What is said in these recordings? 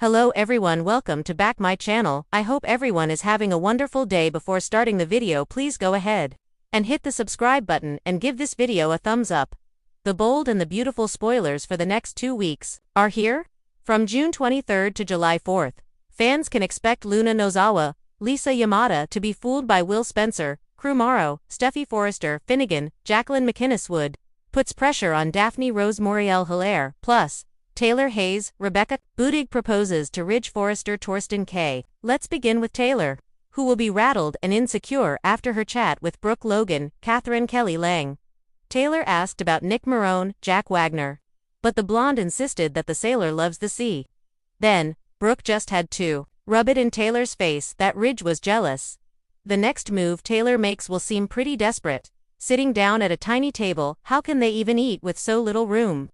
Hello everyone, welcome to back my channel. I hope everyone is having a wonderful day. Before starting the video, please go ahead and hit the subscribe button and give this video a thumbs up. The bold and the beautiful spoilers for the next 2 weeks are here. From June 23rd to July 4th, fans can expect Luna Nozawa, Lisa Yamada to be fooled by Will Spencer, Crew Morrow, Steffy Forrester, Finnegan, Jacqueline McInnes Wood, puts pressure on Daphne Rose Moriel Hilaire, plus Taylor Hayes, Rebecca Budig proposes to Ridge Forrester Torsten K. Let's begin with Taylor, who will be rattled and insecure after her chat with Brooke Logan, Catherine Kelly Lang. Taylor asked about Nick Marone, Jack Wagner, but the blonde insisted that the sailor loves the sea. Then, Brooke just had to rub it in Taylor's face that Ridge was jealous. The next move Taylor makes will seem pretty desperate. Sitting down at a tiny table, how can they even eat with so little room?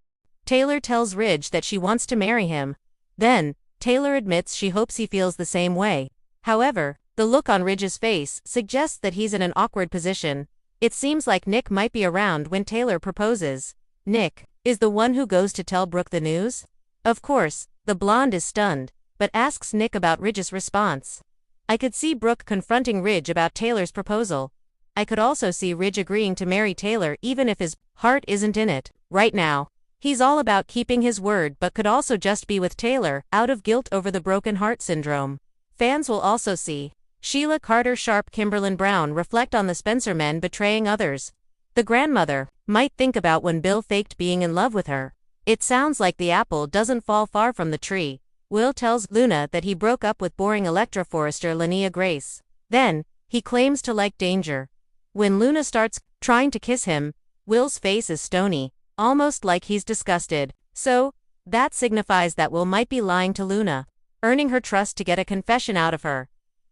Taylor tells Ridge that she wants to marry him. Then, Taylor admits she hopes he feels the same way. However, the look on Ridge's face suggests that he's in an awkward position. It seems like Nick might be around when Taylor proposes. Nick is the one who goes to tell Brooke the news. Of course, the blonde is stunned, but asks Nick about Ridge's response. I could see Brooke confronting Ridge about Taylor's proposal. I could also see Ridge agreeing to marry Taylor even if his heart isn't in it right now. He's all about keeping his word but could also just be with Taylor, out of guilt over the broken heart syndrome. Fans will also see Sheila Carter Sharp Kimberlyn Brown reflect on the Spencer men betraying others. The grandmother might think about when Bill faked being in love with her. It sounds like the apple doesn't fall far from the tree. Will tells Luna that he broke up with boring Electra Forrester Linnea Grace. Then, he claims to like danger. When Luna starts trying to kiss him, Will's face is stony, almost like he's disgusted. So, that signifies that Will might be lying to Luna, earning her trust to get a confession out of her.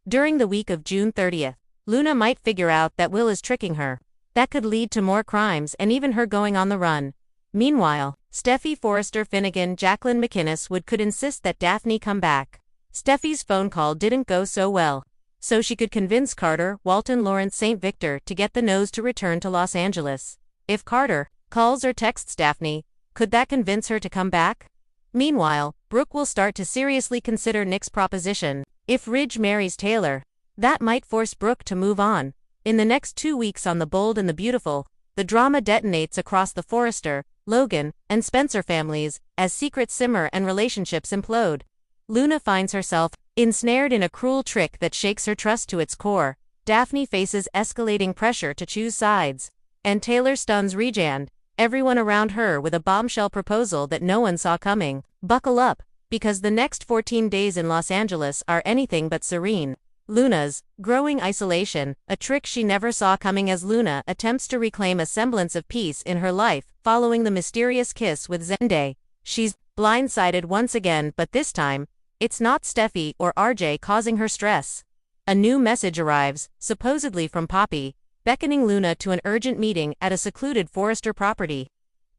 During the week of June 30th, Luna might figure out that Will is tricking her. That could lead to more crimes and even her going on the run. Meanwhile, Steffy Forrester Finnegan Jacqueline McInnes Wood could insist that Daphne come back. Steffy's phone call didn't go so well, so she could convince Carter Walton Lawrence St. Victor to get the nose to return to Los Angeles. If Carter calls or texts Daphne, could that convince her to come back? Meanwhile, Brooke will start to seriously consider Nick's proposition. If Ridge marries Taylor, that might force Brooke to move on. In the next 2 weeks on The Bold and the Beautiful, the drama detonates across the Forrester, Logan, and Spencer families as secrets simmer and relationships implode. Luna finds herself ensnared in a cruel trick that shakes her trust to its core. Daphne faces escalating pressure to choose sides, and Taylor stuns Regan, everyone around her, with a bombshell proposal that no one saw coming. Buckle up, because the next 14 days in Los Angeles are anything but serene. Luna's growing isolation, a trick she never saw coming as Luna attempts to reclaim a semblance of peace in her life following the mysterious kiss with Zendaya. She's blindsided once again, but this time, it's not Steffy or RJ causing her stress. A new message arrives, supposedly from Poppy, beckoning Luna to an urgent meeting at a secluded Forrester property.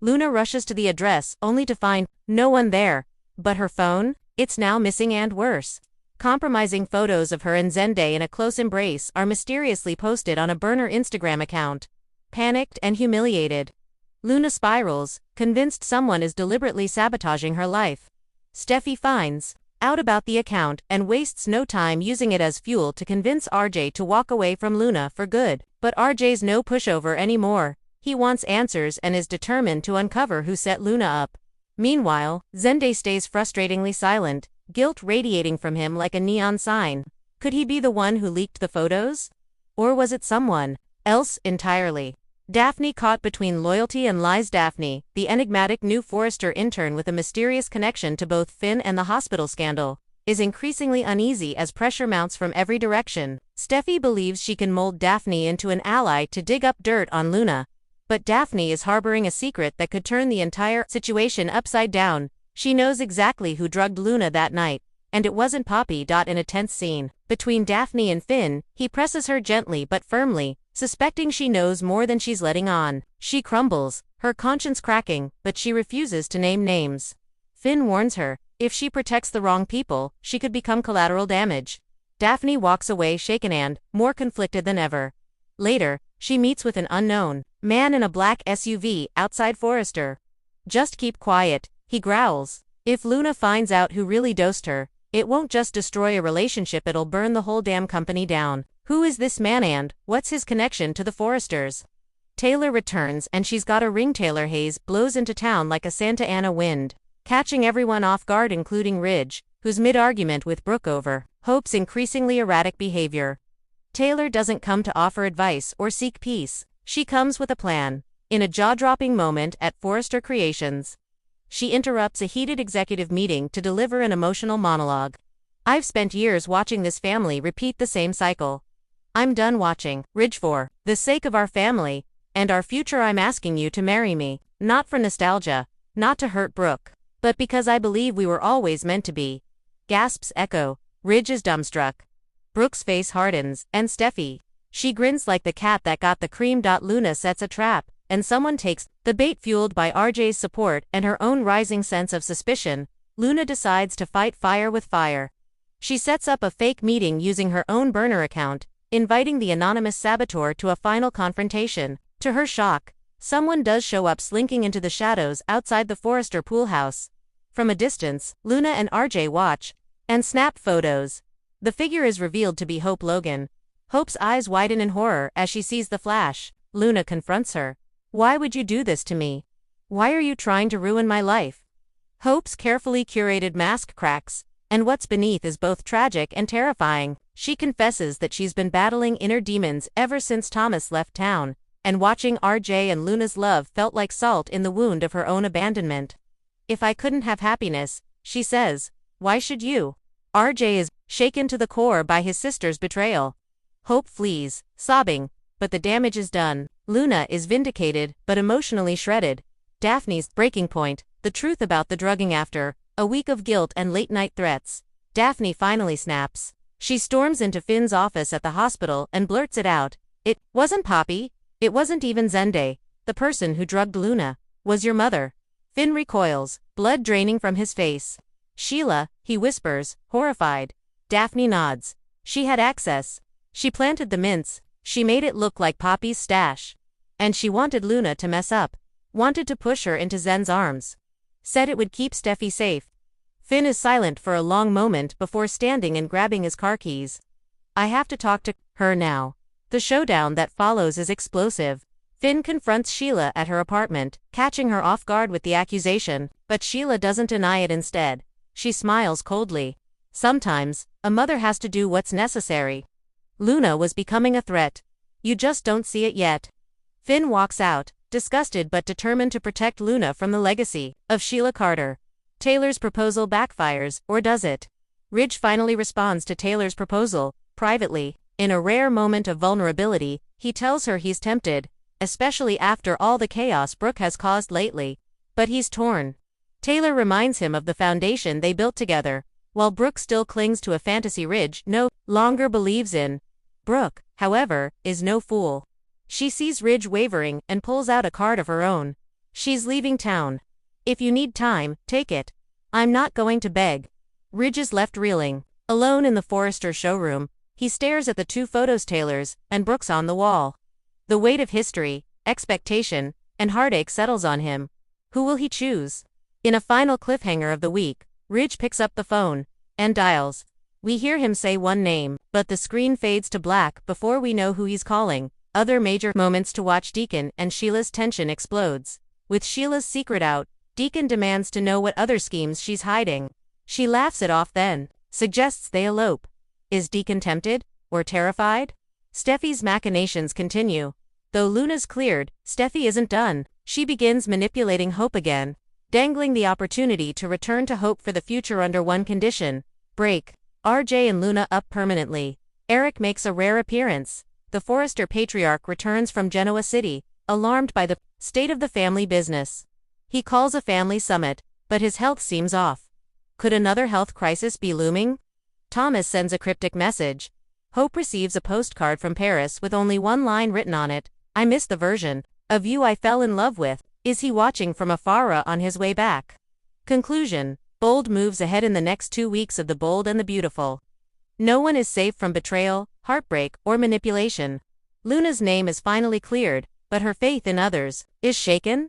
Luna rushes to the address only to find no one there, but her phone, it's now missing, and worse. Compromising photos of her and Zendaya in a close embrace are mysteriously posted on a burner Instagram account. Panicked and humiliated, Luna spirals, convinced someone is deliberately sabotaging her life. Steffy finds out about the account and wastes no time using it as fuel to convince RJ to walk away from Luna for good. But RJ's no pushover anymore. He wants answers and is determined to uncover who set Luna up. Meanwhile, Zendaya stays frustratingly silent, guilt radiating from him like a neon sign. Could he be the one who leaked the photos? Or was it someone else entirely? Daphne caught between loyalty and lies. Daphne, the enigmatic new Forrester intern with a mysterious connection to both Finn and the hospital scandal, is increasingly uneasy as pressure mounts from every direction. Steffy believes she can mold Daphne into an ally to dig up dirt on Luna, but Daphne is harboring a secret that could turn the entire situation upside down. She knows exactly who drugged Luna that night, and it wasn't Poppy. In a tense scene between Daphne and Finn, he presses her gently but firmly, suspecting she knows more than she's letting on. She crumbles, her conscience cracking, but she refuses to name names. Finn warns her, if she protects the wrong people, she could become collateral damage. Daphne walks away shaken and more conflicted than ever. Later, she meets with an unknown man in a black SUV outside Forrester. Just keep quiet, he growls. If Luna finds out who really dosed her, it won't just destroy a relationship, it'll burn the whole damn company down. Who is this man and what's his connection to the Forresters? Taylor returns and she's got a ring. Taylor Hayes blows into town like a Santa Ana wind, catching everyone off guard including Ridge, who's mid-argument with Brooke over Hope's increasingly erratic behavior. Taylor doesn't come to offer advice or seek peace, she comes with a plan. In a jaw-dropping moment at Forrester Creations, she interrupts a heated executive meeting to deliver an emotional monologue. I've spent years watching this family repeat the same cycle. I'm done watching. Ridge, for the sake of our family and our future, I'm asking you to marry me, not for nostalgia, not to hurt Brooke, but because I believe we were always meant to be. Gasps echo. Ridge is dumbstruck. Brooke's face hardens, and Steffi, she grins like the cat that got the cream. Luna sets a trap, and someone takes the bait. Fueled by RJ's support and her own rising sense of suspicion, Luna decides to fight fire with fire. She sets up a fake meeting using her own burner account, inviting the anonymous saboteur to a final confrontation. To her shock, someone does show up slinking into the shadows outside the Forrester pool house. From a distance, Luna and RJ watch and snap photos. The figure is revealed to be Hope Logan. Hope's eyes widen in horror as she sees the flash. Luna confronts her. Why would you do this to me? Why are you trying to ruin my life? Hope's carefully curated mask cracks, and what's beneath is both tragic and terrifying. She confesses that she's been battling inner demons ever since Thomas left town, and watching RJ and Luna's love felt like salt in the wound of her own abandonment. If I couldn't have happiness, she says, why should you? RJ is shaken to the core by his sister's betrayal. Hope flees, sobbing, but the damage is done. Luna is vindicated, but emotionally shredded. Daphne's breaking point, the truth about the drugging. After a week of guilt and late-night threats, Daphne finally snaps. She storms into Finn's office at the hospital and blurts it out. It wasn't Poppy. It wasn't even Zende. The person who drugged Luna was your mother. Finn recoils, blood draining from his face. Sheila, he whispers, horrified. Daphne nods. She had access. She planted the mints. She made it look like Poppy's stash. And she wanted Luna to mess up. Wanted to push her into Zen's arms. Said it would keep Steffi safe. Finn is silent for a long moment before standing and grabbing his car keys. I have to talk to her now. The showdown that follows is explosive. Finn confronts Sheila at her apartment, catching her off guard with the accusation, but Sheila doesn't deny it. Instead, she smiles coldly. Sometimes, a mother has to do what's necessary. Luna was becoming a threat. You just don't see it yet. Finn walks out, disgusted but determined to protect Luna from the legacy of Sheila Carter. Taylor's proposal backfires, or does it? Ridge finally responds to Taylor's proposal, privately. In a rare moment of vulnerability, he tells her he's tempted, especially after all the chaos Brooke has caused lately. But he's torn. Taylor reminds him of the foundation they built together, while Brooke still clings to a fantasy Ridge no longer believes in. Brooke, however, is no fool. She sees Ridge wavering and pulls out a card of her own. She's leaving town. If you need time, take it. I'm not going to beg. Ridge is left reeling. Alone in the Forrester showroom, he stares at the two photos Taylor's and Brooke's on the wall. The weight of history, expectation, and heartache settles on him. Who will he choose? In a final cliffhanger of the week, Ridge picks up the phone and dials. We hear him say one name, but the screen fades to black before we know who he's calling. Other major moments to watch. Deacon and Sheila's tension explodes. With Sheila's secret out, Deacon demands to know what other schemes she's hiding. She laughs it off then, suggests they elope. Is Deacon tempted, or terrified? Steffi's machinations continue. Though Luna's cleared, Steffi isn't done. She begins manipulating Hope again, dangling the opportunity to return to Hope for the future under one condition: break RJ and Luna up permanently. Eric makes a rare appearance. The Forrester patriarch returns from Genoa City, alarmed by the state of the family business. He calls a family summit, but his health seems off. Could another health crisis be looming? Thomas sends a cryptic message. Hope receives a postcard from Paris with only one line written on it: I miss the version of you I fell in love with. Is he watching from afar on his way back? Conclusion: Bold moves ahead in the next 2 weeks of The Bold and the Beautiful. No one is safe from betrayal, heartbreak, or manipulation. Luna's name is finally cleared, but her faith in others is shaken.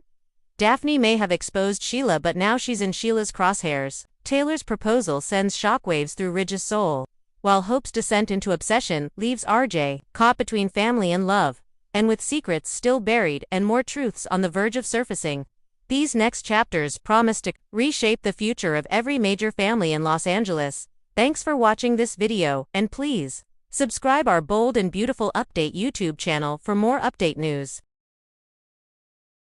Daphne may have exposed Sheila, but now she's in Sheila's crosshairs. Taylor's proposal sends shockwaves through Ridge's soul, while Hope's descent into obsession leaves RJ caught between family and love, and with secrets still buried and more truths on the verge of surfacing. These next chapters promise to reshape the future of every major family in Los Angeles. Thanks for watching this video, and please subscribe our Bold and Beautiful Update YouTube channel for more update news.